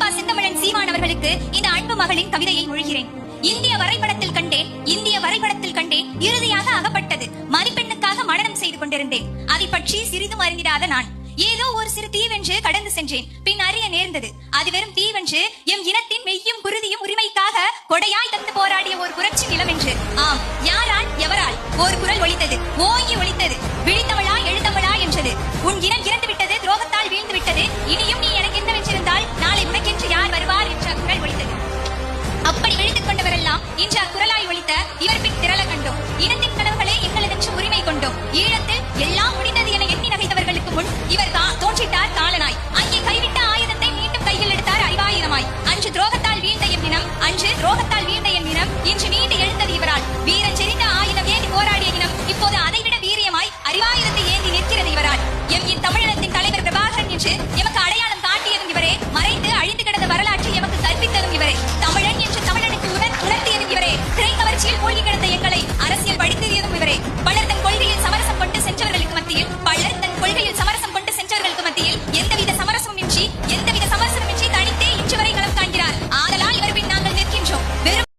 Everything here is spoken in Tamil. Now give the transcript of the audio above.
அப்பா செந்தமிழன் சீமான் அவர்களுக்கு இந்த அன்பு மகளின் கவிதையை மொழிகிறேன். இந்திய வரைபடத்தில் கண்டேன் இறுதியாக அகப்பட்டது. மதிப்பெண்ணுக்காக மனனம் செய்து கொண்டிருந்தேன். அதை பற்றி சிறிதும் அறிந்திடாத நான் ஏதோ ஒரு சிறு தீவென்று கடந்து சென்றேன். பின் அறிய நேர்ந்தது அது வெறும் தீவென்று எம் இனத்தின் மெய்யும் குருதியும் உரிமைக்காக கொடையாய் தந்து போராடிய ஒரு புரட்சி நிலம் என்று. ஆம், யாரால் எவரால் ஒரு குரல் ஒலித்தது, ஓங்கி ஒலித்தது. விழித்தவளா எழுத்தவளா என்றது. உன் இனம் இறந்து விட்டது, துரோகத்தால் வீழ்ந்து விட்டது. இனியும் நீ எனக்கு என்ன வென்றிருந்தால் நாளை உனக்கென்று யார் வருவார் என்ற குரல் ஒலித்தது. அப்படி விழித்துக் கொண்டவரெல்லாம் இன்று அக்குரலாய் ஒலித்த இவர் பின் திரள கண்டோம். இனத்தின் கனவுகளே எங்களதென்று உரிமை கொண்டோம். ஈழத்தில் எல்லாம் முடிந்தது என எண்ணி நகைத்தவர்களுக்கு முன் இவர் தோன்றிட்டார் காலனாய். அங்கே கைவிட்ட ஆயுதத்தை மீண்டும் கையில் எடுத்தார் அறிவாயுதமாய். அன்று துரோகத்தால் வீழ்ந்த என் இனம் இன்று மீண்டு எழுந்தது இவரால். வீரன் செறிந்த ஆயுதம் ஏந்தி போராடிய இனம் இப்போது அதைவிட வீரியமாய் அறிவாயுதத்தை ஏந்தி நிற்கிறது இவரால். எம் தமிழினத்தின் தலைவர் பிரபாகரன் என்று எமக்கு அடையாளம் காட்டியதும் இவரே. மறைந்து அழிந்து கிடந்த வரலாற்றை எமக்கு கற்பித்ததும் இவரே. தமிழன் என்று தமிழனுக்கு உணர்த்தியதும் இவரே. திரை கவர்ச்சியில் மூழ்கி